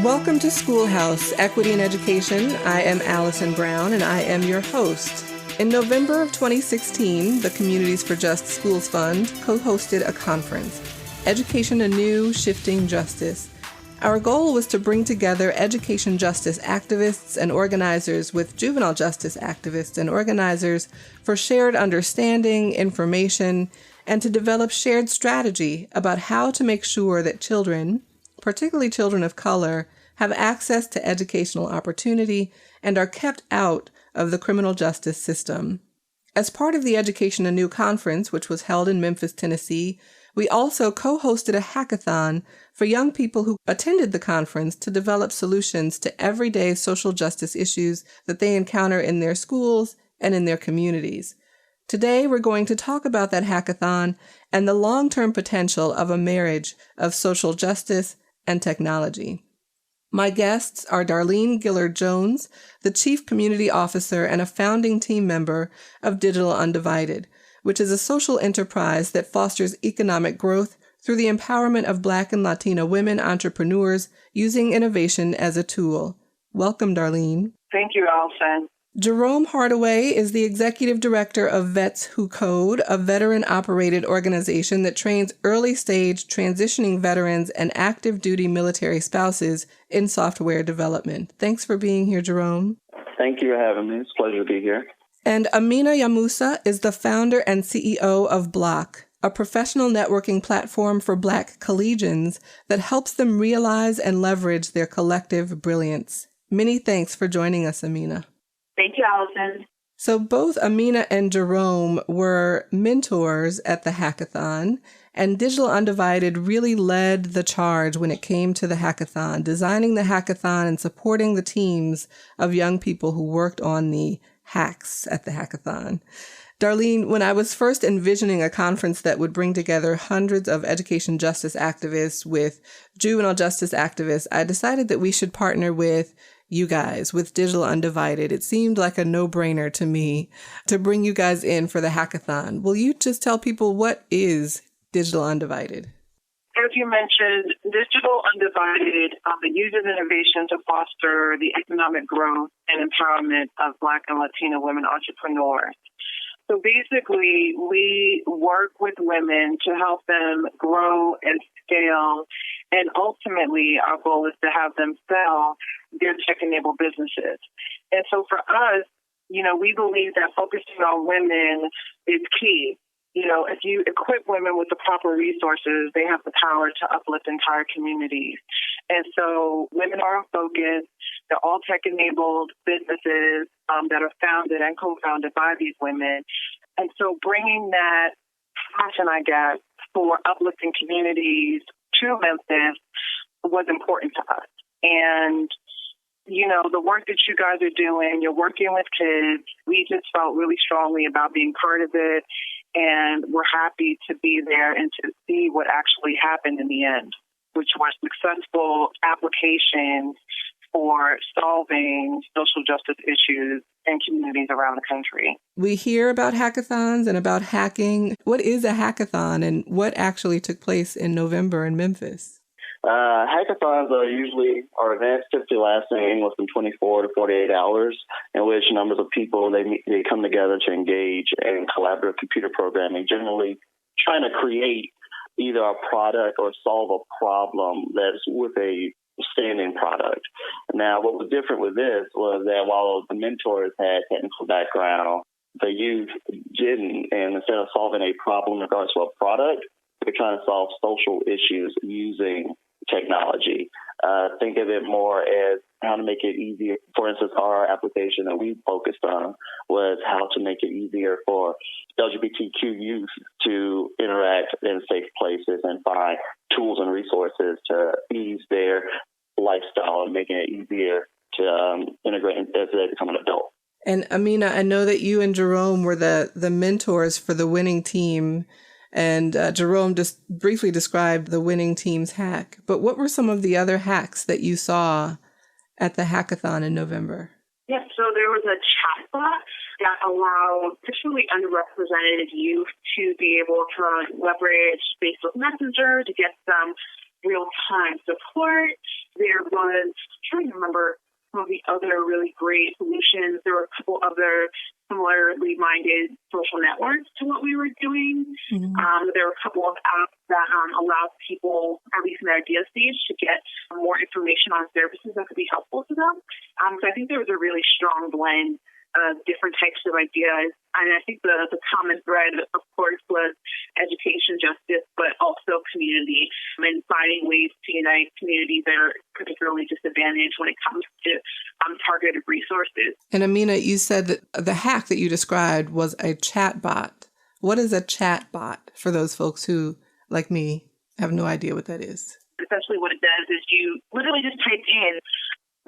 Welcome to Schoolhouse, Equity in Education. I am Allison Brown, and I am your host. In November of 2016, the Communities for Just Schools Fund co-hosted a conference, Education Anew, Shifting Justice. Our goal was to bring together education justice activists and organizers with juvenile justice activists and organizers for shared understanding, information, and to develop shared strategy about how to make sure that children, particularly children of color, have access to educational opportunity and are kept out of the criminal justice system. As part of the Education Anew conference, which was held in Memphis, Tennessee, we also co-hosted a hackathon for young people who attended the conference to develop solutions to everyday social justice issues that they encounter in their schools and in their communities. Today, we're going to talk about that hackathon and the long-term potential of a marriage of social justice and technology. My guests are Darlene Gillard Jones, the Chief Community Officer and a founding team member of Digital Undivided, which is a social enterprise that fosters economic growth through the empowerment of Black and Latino women entrepreneurs using innovation as a tool. Welcome, Darlene. Thank you, Allison. Jerome Hardaway is the Executive Director of Vets Who Code, a veteran-operated organization that trains early-stage transitioning veterans and active duty military spouses in software development. Thanks for being here, Jerome. Thank you for having me. It's a pleasure to be here. And Aminah Yamusah is the founder and CEO of BLOC, a professional networking platform for Black collegians that helps them realize and leverage their collective brilliance. Many thanks for joining us, Aminah. Thank you, Allison. So both Aminah and Jerome were mentors at the hackathon, and Digital Undivided really led the charge when it came to the hackathon, designing the hackathon and supporting the teams of young people who worked on the hacks at the hackathon. Darlene, when I was first envisioning a conference that would bring together hundreds of education justice activists with juvenile justice activists, I decided that we should partner with you guys, with Digital Undivided. It seemed like a no-brainer to me to bring you guys in for the hackathon. Will you just tell people what is Digital Undivided? As you mentioned, Digital Undivided uses innovation to foster the economic growth and empowerment of Black and Latino women entrepreneurs. So basically, we work with women to help them grow and scale, and ultimately our goal is to have them sell their tech-enabled businesses. And so for us, we believe that focusing on women is key. If you equip women with the proper resources, they have the power to uplift entire communities. And so women are in focus. They're all tech-enabled businesses that are founded and co-founded by these women. And so bringing that passion, for uplifting communities to Memphis was important to us. And the work that you guys are doing, you're working with kids. We just felt really strongly about being part of it, and we're happy to be there and to see what actually happened in the end, which was successful applications for solving social justice issues in communities around the country. We hear about hackathons and about hacking. What is a hackathon, and what actually took place in November in Memphis? Hackathons are events typically lasting anywhere from 24 to 48 hours, in which numbers of people, they come together to engage in collaborative computer programming, generally trying to create either a product or solve a problem that's with a standing product. Now, what was different with this was that while the mentors had technical background, the youth didn't, and instead of solving a problem in regards to a product, they're trying to solve social issues using technology. Think of it more as how to make it easier. For instance, our application that we focused on was how to make it easier for LGBTQ youth to interact in safe places and find tools and resources to ease their lifestyle and making it easier to integrate as they become an adult. And Aminah, I know that you and Jerome were the mentors for the winning team. And Jerome just briefly described the winning team's hack. But what were some of the other hacks that you saw at the hackathon in November? Yes, so there was a chatbot that allowed sexually underrepresented youth to be able to leverage Facebook Messenger to get some real-time support. There was, I'm trying to remember some of the other really great solutions. There were a couple other similarly minded social networks to what we were doing. Mm-hmm. There were a couple of apps that allowed people, at least in the idea stage, to get more information on services that could be helpful to them. So I think there was a really strong blend of different types of ideas. And I think the common thread, of course, was education justice, but also community, and finding ways to unite communities that are particularly disadvantaged when it comes to targeted resources. And Aminah, you said that the hack that you described was a chat bot. What is a chat bot for those folks who, like me, have no idea what that is? Essentially what it does is you literally just type in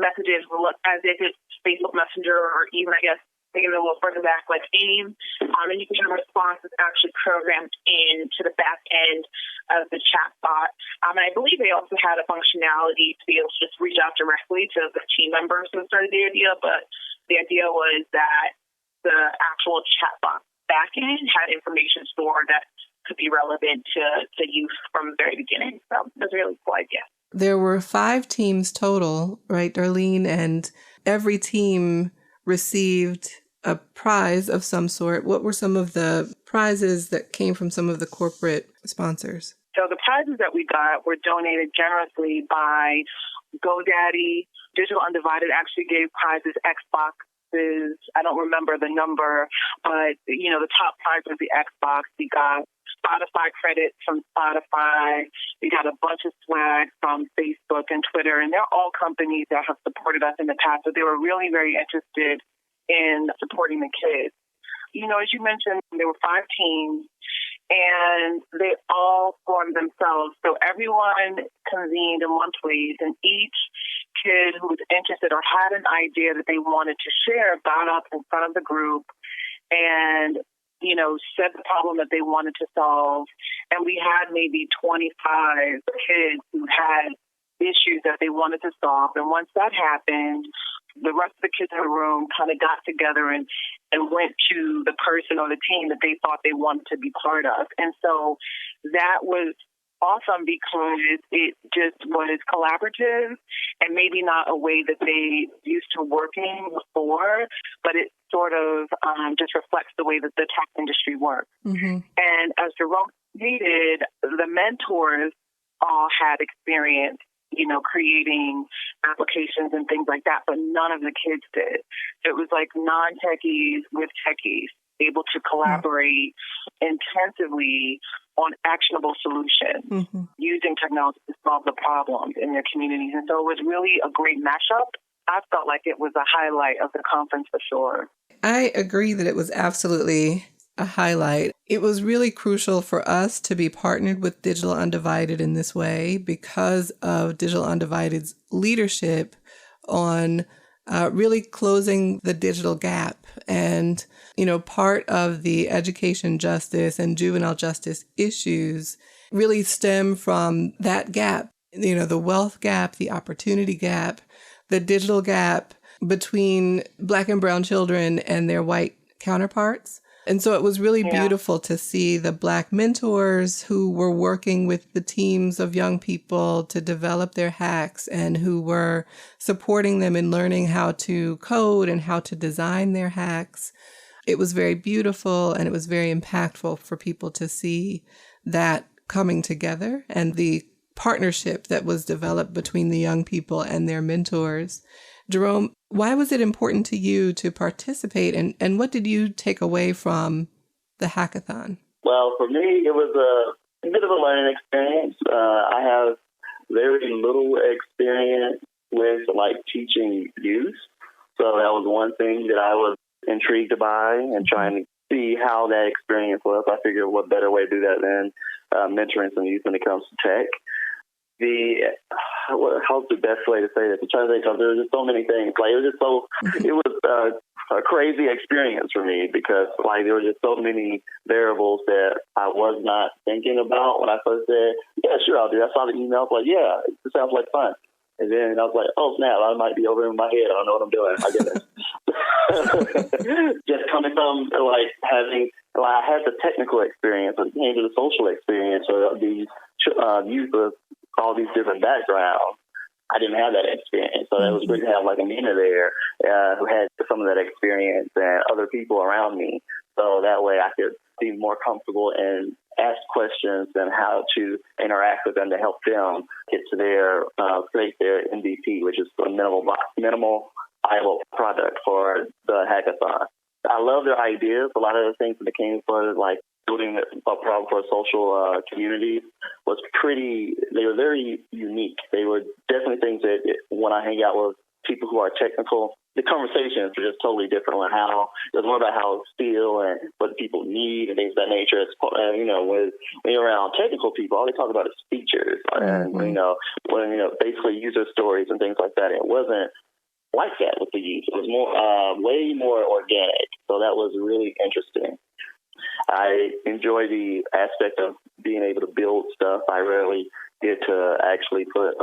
messages as if it's Facebook Messenger, or even, I guess, thinking a little further back, like AIM, and you can have a response that's actually programmed into the back end of the chat bot. And I believe they also had a functionality to be able to just reach out directly to the team members who started the idea, but the idea was that the actual chat bot back end had information stored that could be relevant to youth from the very beginning. So that's a really cool idea. There were 5 teams total, right, Darlene? And every team received a prize of some sort. What were some of the prizes that came from some of the corporate sponsors? So the prizes that we got were donated generously by GoDaddy. Digital Undivided actually gave prizes, Xboxes. I don't remember the number, but, the top prize was the Xbox. We got Spotify credits from Spotify. We got a bunch of swag from Facebook and Twitter, and they're all companies that have supported us in the past. So they were really very interested in supporting the kids. As you mentioned, there were 5 teams, and they all formed themselves. So everyone convened in one place, and each kid who was interested or had an idea that they wanted to share got up in front of the group and said the problem that they wanted to solve. And we had maybe 25 kids who had issues that they wanted to solve. And once that happened, the rest of the kids in the room kind of got together and went to the person or the team that they thought they wanted to be part of. And so that was awesome because it just was collaborative and maybe not a way that they used to working before, but it sort of just reflects the way that the tech industry works. Mm-hmm. And as Jerome stated, the mentors all had experience, creating applications and things like that, but none of the kids did. It was like non-techies with techies able to collaborate intensively on actionable solutions using technology to solve the problems in their communities. And so it was really a great mashup. I felt like it was a highlight of the conference for sure. I agree that it was absolutely a highlight. It was really crucial for us to be partnered with Digital Undivided in this way because of Digital Undivided's leadership on really closing the digital gap. And, part of the education justice and juvenile justice issues really stem from that gap, the wealth gap, the opportunity gap, the digital gap between Black and brown children and their white counterparts. And so it was really beautiful to see the Black mentors who were working with the teams of young people to develop their hacks and who were supporting them in learning how to code and how to design their hacks. It was very beautiful and it was very impactful for people to see that coming together and the partnership that was developed between the young people and their mentors. Jerome, why was it important to you to participate, and what did you take away from the hackathon? Well, for me, it was a bit of a learning experience. I have very little experience with teaching youth, so that was one thing that I was intrigued by and trying to see how that experience was. I figured what better way to do that than mentoring some youth when it comes to tech. How's the best way to say this? I'm trying to think of, there were just so many things. It was a crazy experience for me because there were just so many variables that I was not thinking about when I first said, yeah, sure, I'll do that. I saw the email. I was like, yeah, it sounds like fun. And then I was like, oh, snap, I might be over in my head. I don't know what I'm doing. I get it. Just coming from I had the technical experience, but the social experience, or the youth of all these different backgrounds. I didn't have that experience. So it was great to have like Aminah there who had some of that experience and other people around me. So that way I could be more comfortable and ask questions and how to interact with them to help them get to their, create their MVP, which is a minimal viable product for the hackathon. I love their ideas. A lot of the things that they came for, like building a problem for social community, they were very unique. They were definitely things that when I hang out with people who are technical, the conversations are just totally different on how, it's more about how it's feel and what people need and things of that nature. It's, when you're around technical people, all they talk about is features and, basically user stories and things like that. It wasn't like that with the youth. It was more, way more organic. So that was really interesting. I enjoy the aspect of being able to build stuff. I rarely get to actually put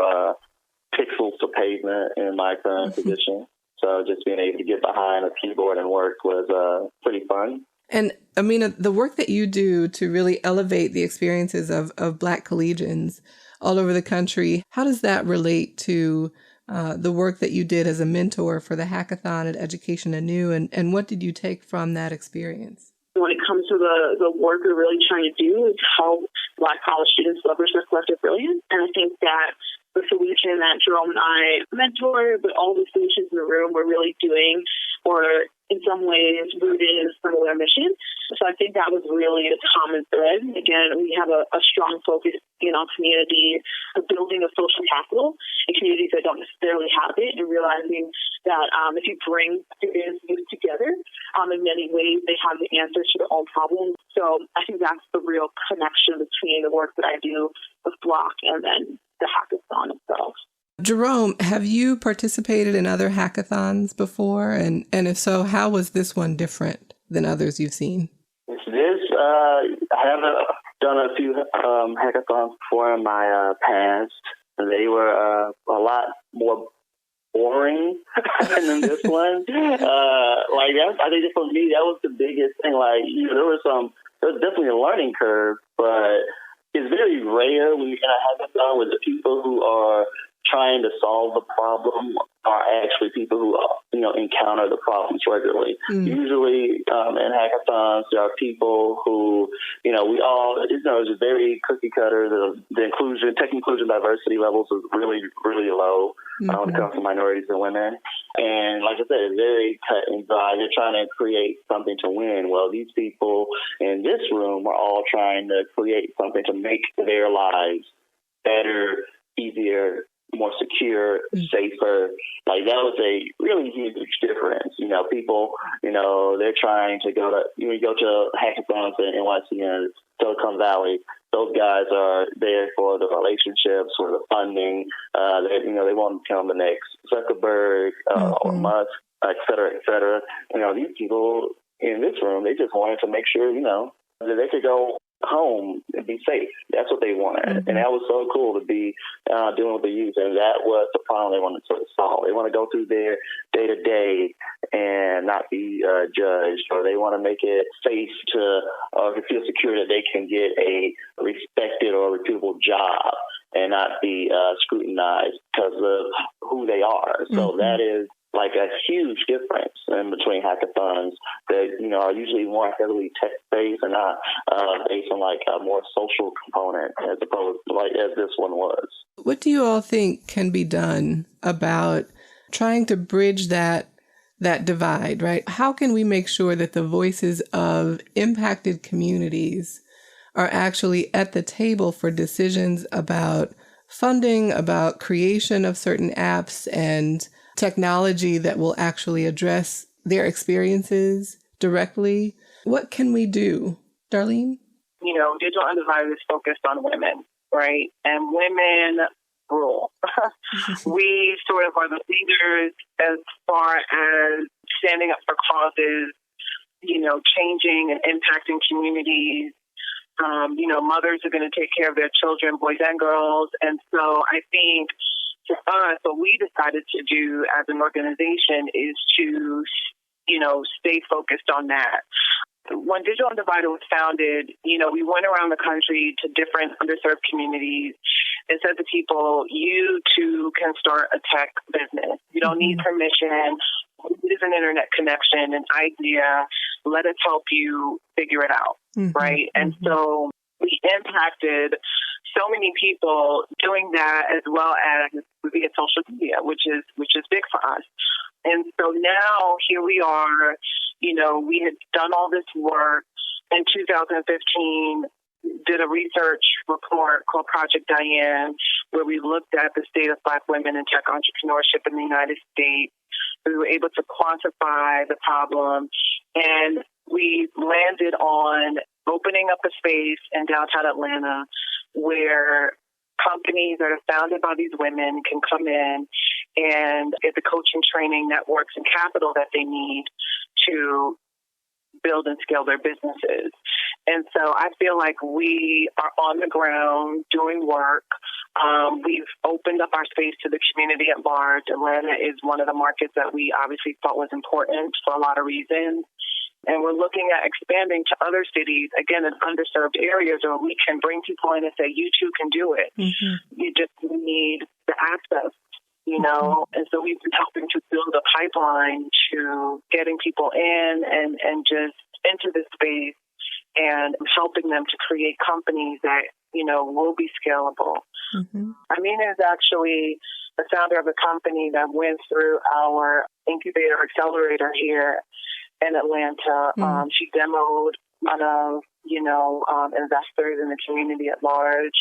pixels to pavement in my current position. So just being able to get behind a keyboard and work was pretty fun. And Aminah, the work that you do to really elevate the experiences of Black collegians all over the country, how does that relate to the work that you did as a mentor for the hackathon at Education Anew, and what did you take from that experience? When it comes to the work we're really trying to do is help Black college students leverage their collective brilliance. And I think that the solution that Jerome and I mentor, but all the solutions in the room we're really doing, or in some ways rooted in a similar mission. So I think that was really a common thread. Again, we have a strong focus in our community of building a social capital in communities that don't necessarily have it, and realizing that if you bring students together, in many ways they have the answers to their own problems. So I think that's the real connection between the work that I do with BLOC and then the hackathon itself. Jerome, have you participated in other hackathons before? And if so, how was this one different than others you've seen? I have done a few hackathons before in my past. They were a lot more boring than this one. I think for me, that was the biggest thing. There was definitely a learning curve, but it's very rare when you're in a hackathon with the people who are trying to solve the problem are actually people who, encounter the problems regularly. Usually in hackathons, there are people who, we all, it's very cookie cutter. The tech inclusion diversity levels is really, really low when it comes to minorities and women. And like I said, it's very cut and dry. They're trying to create something to win. Well, these people in this room are all trying to create something to make their lives better, easier, more secure, safer. That was a really huge difference. People, they're trying to go to hackathons in NYC and Silicon Valley. Those guys are there for the relationships, for the funding. They want to become the next Zuckerberg or Musk, et cetera, et cetera. These people in this room, they just wanted to make sure, that they could go home and be safe. That's what they wanted. And that was so cool to be dealing with the youth. And that was the problem they wanted to solve. They want to go through their day-to-day and not be judged, or they want to make it safe to feel secure that they can get a respected or reputable job and not be scrutinized because of who they are. So that is a huge difference in between hackathons that, are usually more heavily tech-based and not based on a more social component as opposed to as this one was. What do you all think can be done about trying to bridge that divide, right? How can we make sure that the voices of impacted communities are actually at the table for decisions about funding, about creation of certain apps and technology that will actually address their experiences directly? What can we do? Darlene? Digital Undivided is focused on women, right? And women rule. We sort of are the leaders as far as standing up for causes, changing and impacting communities. Mothers are going to take care of their children, boys and girls. And so I think for us, what we decided to do as an organization is to, stay focused on that. When Digital Undivided was founded, we went around the country to different underserved communities and said to people, you too can start a tech business. You don't need permission. It is an internet connection, an idea. Let us help you figure it out, right? And so we impacted so many people doing that, as well as via social media, which is big for us. And so now here we are. We had done all this work in 2015. Did a research report called Project Diane, where we looked at the state of Black women in tech entrepreneurship in the United States. We were able to quantify the problem, and we landed on opening up a space in downtown Atlanta where companies that are founded by these women can come in and get the coaching, training, networks, and capital that they need to build and scale their businesses. And so I feel like we are on the ground doing work. We've opened up our space to the community at large. Atlanta is one of the markets that we obviously thought was important for a lot of reasons. And we're looking at expanding to other cities, again, in underserved areas where we can bring people in and say, you too can do it. You just need the access, And so we've been helping to build a pipeline to getting people in and just into this space and helping them to create companies that, will be scalable. Aminah is actually the founder of a company that went through our incubator accelerator here in Atlanta. She demoed one of, investors in the community at large.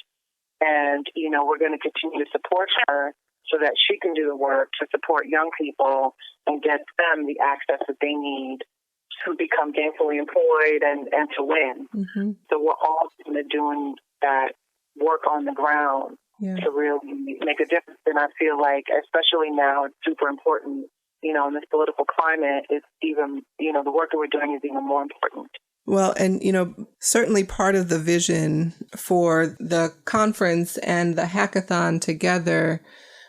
And, we're going to continue to support her so that she can do the work to support young people and get them the access that they need to become gainfully employed and to win. So we're all kind of doing that work on the ground to really make a difference. And I feel like, especially now, it's super important, in this political climate, it's even, the work that we're doing is even more important. Well, and, certainly part of the vision for the conference and the hackathon together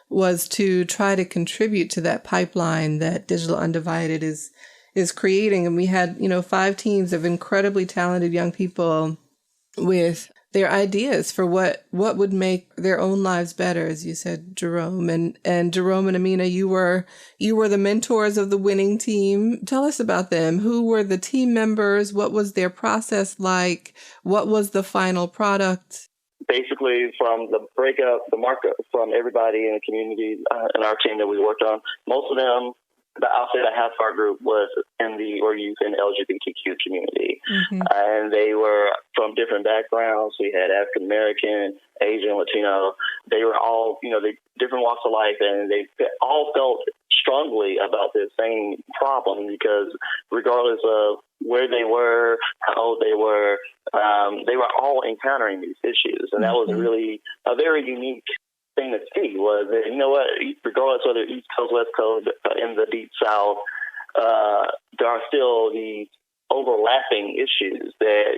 was to try to contribute to that pipeline that Digital Undivided is creating. And we had, 5 teams of incredibly talented young people with their ideas for what would make their own lives better, as you said, Jerome. And Jerome and Aminah, you were the mentors of the winning team. Tell us about them. Who were the team members? What was their process like? What was the final product? Basically, from the breakup, the markup from everybody in the community in our team that we worked on, most of them, I'll say that half our group was youth in the LGBTQ community. And they were from different backgrounds. We had African American, Asian, Latino. They were all, they different walks of life, and they all felt strongly about this same problem because regardless of where they were, how old they were all encountering these issues. And that was really a very unique thing to see was that, regardless whether East Coast, West Coast, in the Deep South, there are still these overlapping issues that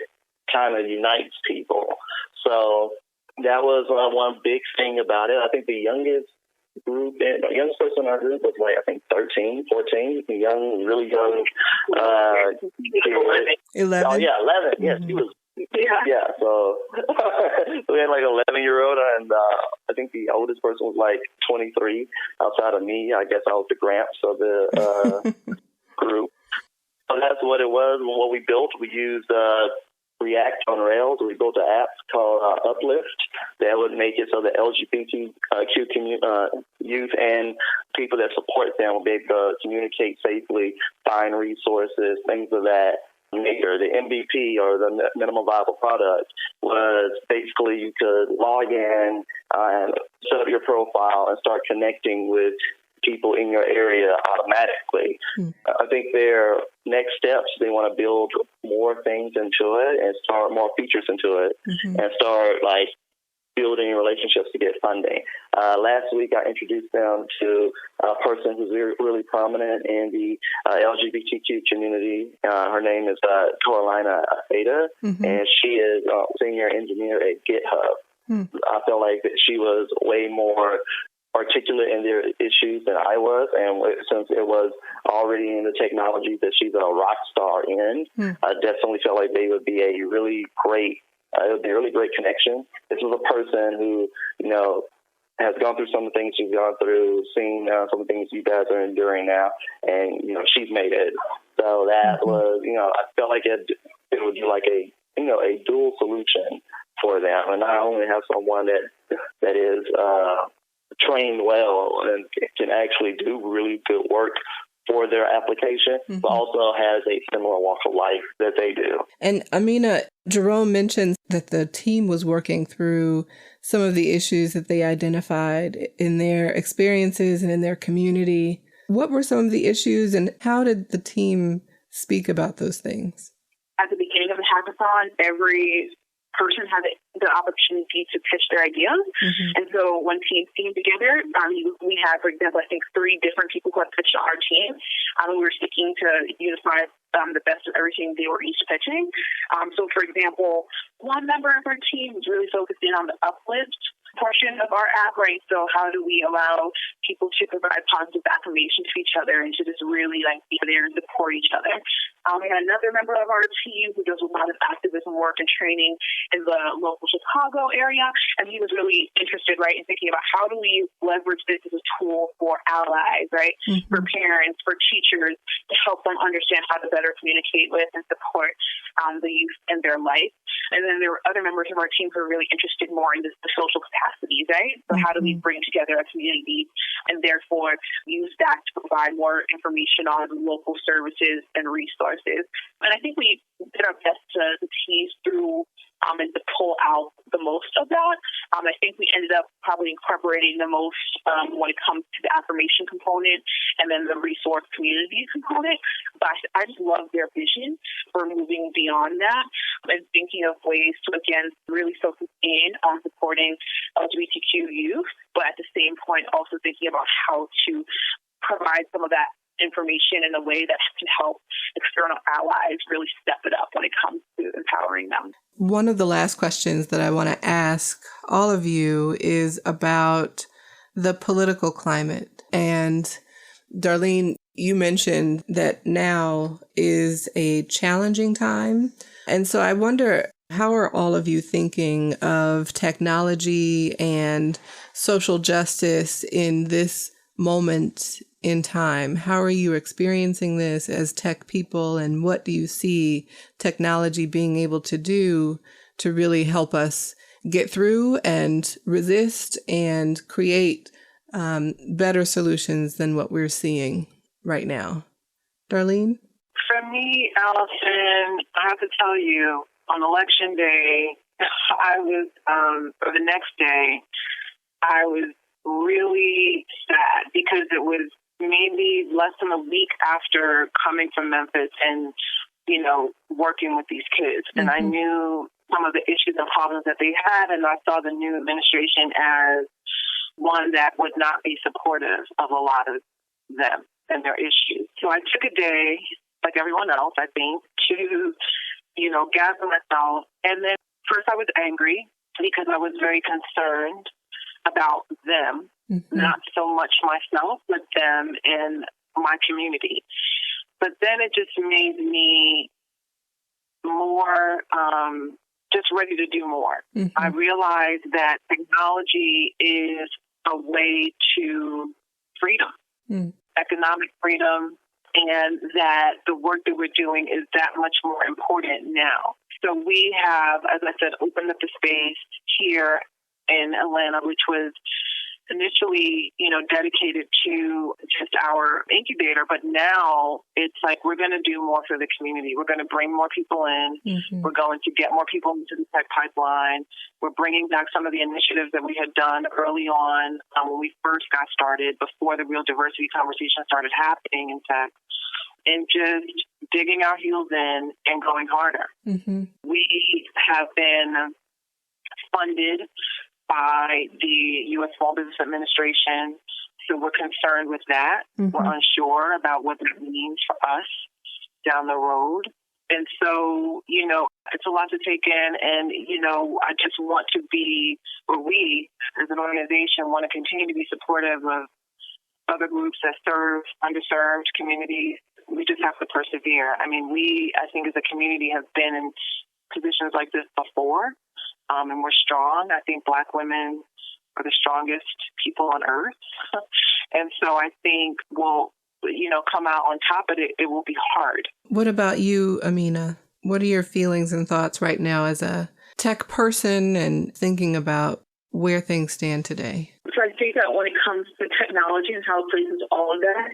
kind of unites people. So that was one big thing about it. I think the youngest person in our group was 13, 14, really young. 11. Oh, yeah, 11. Yes, he was. Yeah, so we had 11-year-old, and I think the oldest person was 23 outside of me. I guess I was the Gramps of the group. So that's what it was. What we built, we used React on Rails. We built an app called Uplift that would make it so the LGBTQ youth and people that support them will be able to communicate safely, find resources, things of that nature. The MVP, or the minimum viable product, was basically you could log in and set up your profile and start connecting with people in your area automatically. I think their next steps, they want to build more things into it and start more features into it and start building relationships to get funding. Last week, I introduced them to a person who's really prominent in the LGBTQ community. Her name is Carolina Ada, and she is a senior engineer at GitHub. I felt like that she was way more articulate in their issues than I was, and since it was already in the technology that she's a rock star in, I definitely felt like they would be a really great It would be a really great connection. This was a person who, has gone through some of the things she's gone through, seen some of the things you guys are enduring now, and, she's made it. So that was, I felt like it would be like a dual solution for them. And not only have someone that is trained well and can actually do really good work for their application, but also has a similar walk of life that they do. And Aminah, Jerome mentioned that the team was working through some of the issues that they identified in their experiences and in their community. What were some of the issues, and how did the team speak about those things? At the beginning of the hackathon, every person had the opportunity to pitch their ideas. And so when teams came together, we had, for example, I think 3 different people who had pitched to our team. We were seeking to unify the best of everything they were each pitching. So, for example, one member of our team was really focused in on the uplift portion of our app, right? So how do we allow people to provide positive affirmation to each other and to just really be there and support each other? We had another member of our team who does a lot of activism work and training in the local Chicago area, and he was really interested, right, in thinking about how do we leverage this as a tool for allies, right, for parents, for teachers, to help them understand how to better communicate with and support the youth in their life. And then there were other members of our team who were really interested more in the social capacities, right? So how do we bring together a community and therefore use that to provide more information on local services and resources? And I think we did our best to tease through and to pull out the most of that. I think we ended up probably incorporating the most when it comes to the affirmation component and then the resource community component. But I just love their vision for moving beyond that and thinking of ways to, again, really focus in on supporting LGBTQ youth, but at the same point also thinking about how to provide some of that information in a way that can help external allies really step it up when it comes to empowering them. One of the last questions that I want to ask all of you is about the political climate. And Darlene, you mentioned that now is a challenging time. And so I wonder, how are all of you thinking of technology and social justice in this moment in time? How are you experiencing this as tech people, and what do you see technology being able to do to really help us get through and resist and create better solutions than what we're seeing right now? Darlene? For me, Allison, I have to tell you, on election day, I was, or the next day, I was really sad because it was maybe less than a week after coming from Memphis and, working with these kids. And I knew some of the issues and problems that they had, and I saw the new administration as one that would not be supportive of a lot of them and their issues. So I took a day, like everyone else, I think, to, gather myself. And then first I was angry because I was very concerned about them, not so much myself, but them and my community. But then it just made me more just ready to do more. I realized that technology is a way to freedom, economic freedom, and that the work that we're doing is that much more important now. So we have, as I said, opened up the space here in Atlanta, which was initially, dedicated to just our incubator, but now it's like we're going to do more for the community. We're going to bring more people in. We're going to get more people into the tech pipeline. We're bringing back some of the initiatives that we had done early on when we first got started, before the real diversity conversation started happening in tech, and just digging our heels in and going harder. We have been funded by the U.S. Small Business Administration, so we're concerned with that. We're unsure about what that means for us down the road. And so, it's a lot to take in, and, I just want to be, or we as an organization want to continue to be supportive of other groups that serve underserved communities. We just have to persevere. I mean, I think as a community, have been in positions like this before, and we're strong. I think Black women are the strongest people on earth. And so I think we'll, come out on top, but it will be hard. What about you, Aminah? What are your feelings and thoughts right now as a tech person and thinking about where things stand today? So I think that when it comes to technology and how it plays into all of that,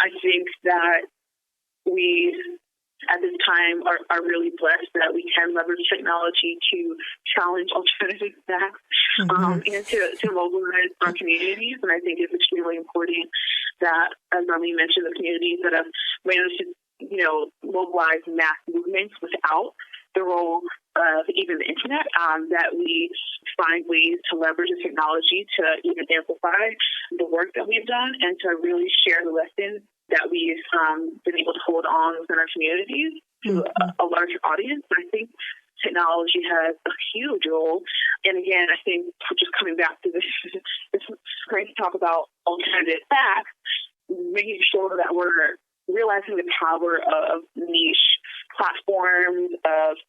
I think that we, at this time, are really blessed that we can leverage technology to challenge alternative facts and to mobilize our communities. And I think it's extremely important that, as Darlene mentioned, the communities that have managed to, mobilize mass movements without the role of even the internet, that we find ways to leverage the technology to even amplify the work that we've done and to really share the lessons that we've been able to hold on within our communities to a larger audience. I think technology has a huge role. And again, I think just coming back to this, it's great to talk about alternative facts, making sure that we're realizing the power of niche platforms, of,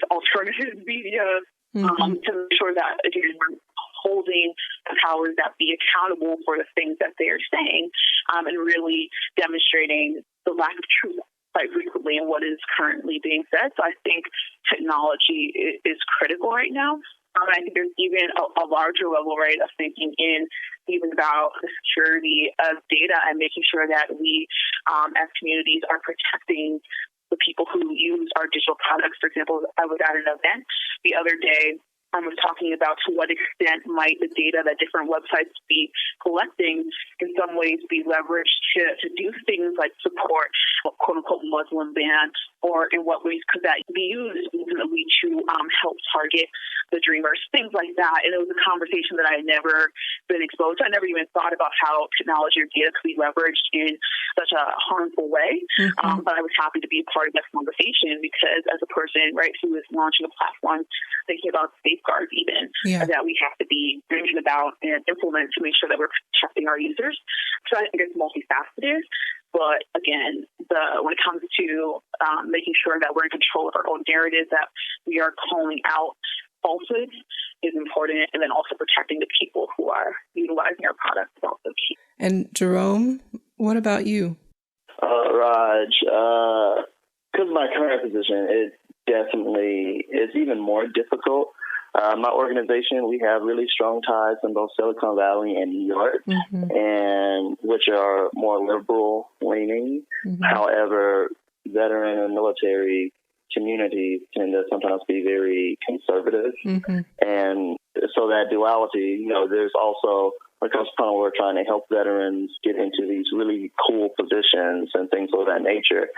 alternative media, to make sure that, again, we're holding the powers that be accountable for the things that they are saying, and really demonstrating the lack of truth quite frequently in what is currently being said. So I think technology is critical right now. I think there's even a larger level, right, of thinking in even about the security of data and making sure that we, as communities, are protecting the people who use our digital products. For example, I was at an event the other day. I was talking about to what extent might the data that different websites be collecting in some ways be leveraged to do things like support a quote-unquote Muslim ban, or in what ways could that be used ultimately to help target the dreamers, things like that. And it was a conversation that I had never been exposed to. I never even thought about how technology or data could be leveraged in such a harmful way. But I was happy to be a part of that conversation because as a person, right, who is launching a platform, thinking about safeguards even that we have to be thinking about and implement to make sure that we're protecting our users. So I think it's multifaceted. But again, when it comes to making sure that we're in control of our own narrative, that we are calling out falsehoods is important, and then also protecting the people who are utilizing our products is also key. And Jerome, what about you? Raj, because of my current position, it definitely is even more difficult. My organization, we have really strong ties in both Silicon Valley and New York, and which are more liberal leaning. However, veteran and military communities tend to sometimes be very conservative. And so that duality, there's also, because we're trying to help veterans get into these really cool positions and things of that nature,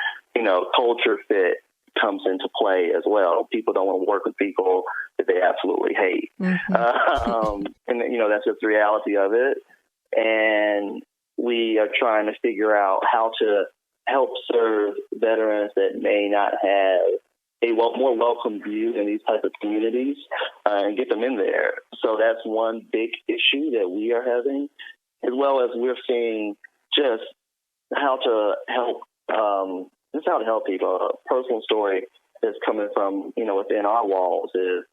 culture fit comes into play as well. People don't want to work with people that they absolutely hate. And, that's just the reality of it. And we are trying to figure out how to help serve veterans that may not have a more welcome view in these types of communities and get them in there. So that's one big issue that we are having, as well as we're seeing just how to help people. A personal story that's coming from, within our walls is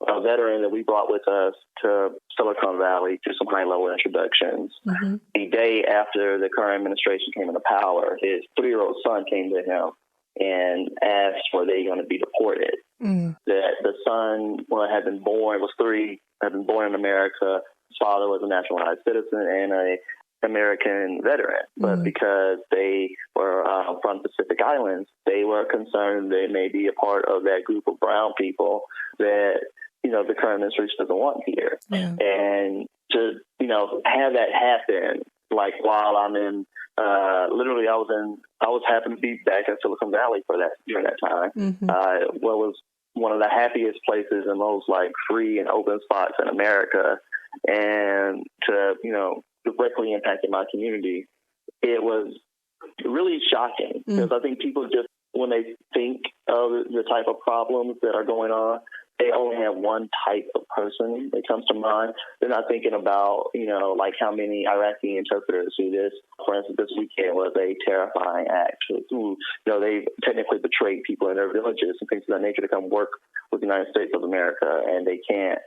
a veteran that we brought with us to Silicon Valley through some high-level introductions. The day after the current administration came into power, his 3-year-old son came to him and asked, were they going to be deported? That the son had been born in America. His father was a naturalized citizen and a American veteran, but because they were from Pacific Islands, they were concerned they may be a part of that group of brown people that, the current administration doesn't want here. And to, have that happen, like while I'm in, literally I was happy to be back in Silicon Valley during that time. What was one of the happiest places and most free and open spots in America, and to, directly impacted my community. It was really shocking because I think people just, when they think of the type of problems that are going on, they only have one type of person that comes to mind. They're not thinking about, like how many Iraqi interpreters do this. For instance, this weekend was a terrifying act. They technically betrayed people in their villages and things of that nature to come work with the United States of America, and they can't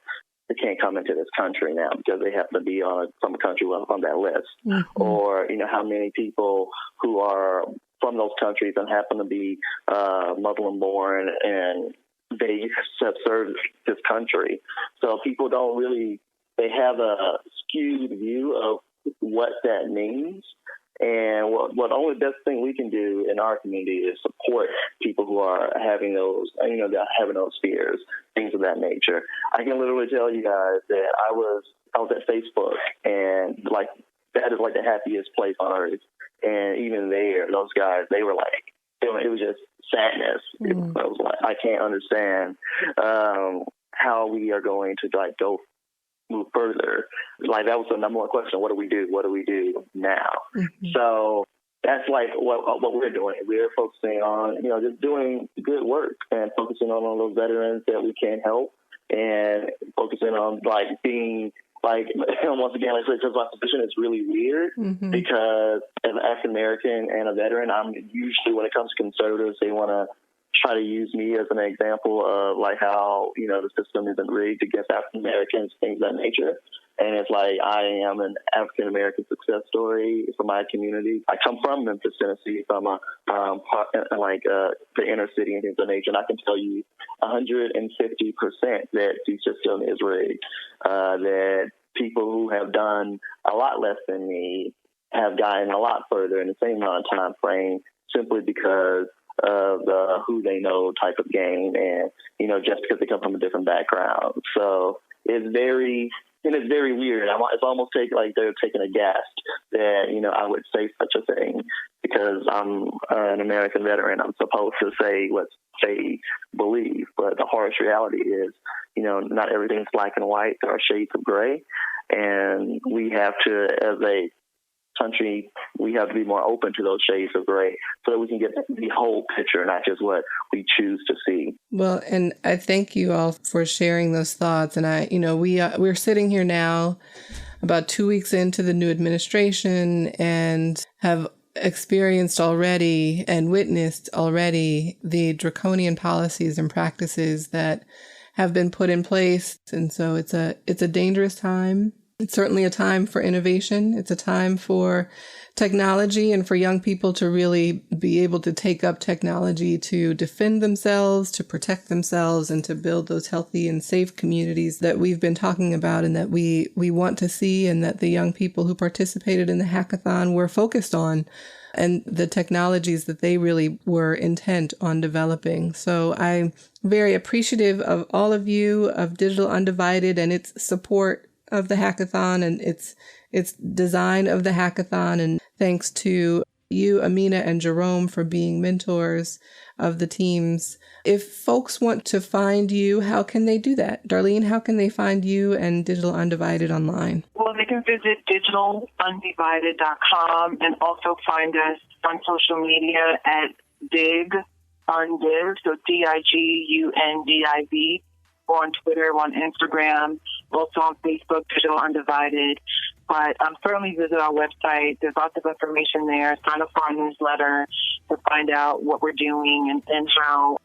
come into this country now because they happen to be from a country on that list. Mm-hmm. Or, how many people who are from those countries and happen to be Muslim-born and they have served this country. So people they have a skewed view of what that means. And what only best thing we can do in our community is support people who are having those, having those fears, things of that nature. I can literally tell you guys that I was at Facebook, and that is the happiest place on earth. And even there, those guys, they were it was just sadness. Mm. I was I can't understand how we are going to go move further. That was the number one question. What do we do? What do we do now? Mm-hmm. So that's what we're doing. We're focusing on, just doing good work and focusing on those veterans that we can help, and focusing on being once again, because my position is really weird. Mm-hmm. Because as an African American and a veteran, I'm usually, when it comes to conservatives, they want to try to use me as an example of how the system isn't rigged against African Americans, things of that nature. And it's I am an African American success story for my community. I come from Memphis, Tennessee, from the inner city and things of that nature. And I can tell you 150% that the system is rigged. That people who have done a lot less than me have gotten a lot further in the same amount of time frame, simply because of the who they know type of game, and just because they come from a different background. So it's very weird. It's almost they're taking a guess that I would say such a thing, because I'm an American veteran. I'm supposed to say what they believe, but the harsh reality is not everything's black and white. There are shades of gray, and we have to, as a country, we have to be more open to those shades of gray so that we can get the whole picture, not just what we choose to see. Well, and I thank you all for sharing those thoughts. And we're sitting here now about 2 weeks into the new administration and have experienced already and witnessed already the draconian policies and practices that have been put in place. And so it's a dangerous time. It's certainly a time for innovation. It's a time for technology and for young people to really be able to take up technology to defend themselves, to protect themselves, and to build those healthy and safe communities that we've been talking about and that we want to see, and that the young people who participated in the hackathon were focused on, and the technologies that they really were intent on developing. So I'm very appreciative of all of you, of Digital Undivided and its support of the hackathon and its design of the hackathon. And thanks to you, Aminah and Jerome, for being mentors of the teams. If folks want to find you, how can they do that? Darlene, how can they find you and Digital Undivided online? Well, they can visit digitalundivided.com and also find us on social media at DIGUNDIV, so DIGUNDIV. We're on Twitter, we're on Instagram, also on Facebook, Digital Undivided. But certainly visit our website. There's lots of information there. Sign up for our newsletter to find out what we're doing and how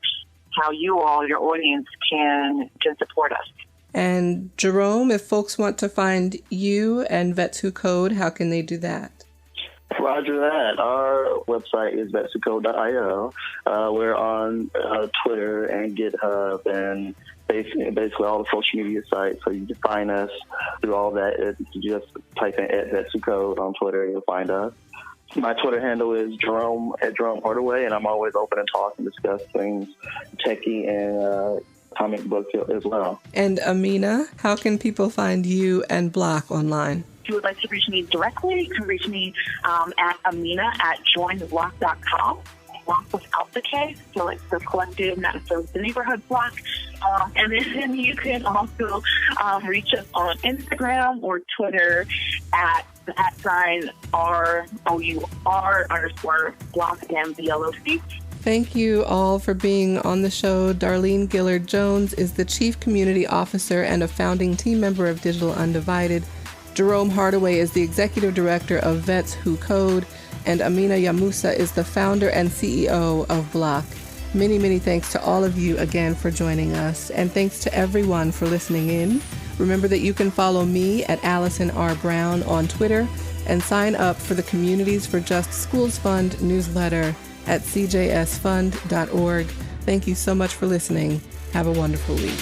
you all, your audience, can support us. And Jerome, if folks want to find you and Vets Who Code, how can they do that? Roger that. Our website is vetswhocode.io. We're on Twitter and GitHub and basically all the social media sites. So you can find us through all that. You just type in @vetswhocode on Twitter, you'll find us. My Twitter handle is Jerome @Jerome Hardaway, and I'm always open to talk and discuss things techie and comic books as well. And Aminah, how can people find you and BLOC online? If you would like to reach me directly, you can reach me at Aminah at jointheblock.com. BLOC without the K, so it's the collective, not necessarily the neighborhood block. And then you can also reach us on Instagram or Twitter at @ROUR_BLOC and BLOC. Thank you all for being on the show. Darlene Gillard Jones is the Chief Community Officer and a founding team member of Digital Undivided. Jerome Hardaway is the Executive Director of Vets Who Code, and Aminah Yamusah is the founder and CEO of BLOC. Many, many thanks to all of you again for joining us, and thanks to everyone for listening in. Remember that you can follow me at Allison R. Brown on Twitter and sign up for the Communities for Just Schools Fund newsletter at cjsfund.org. Thank you so much for listening. Have a wonderful week.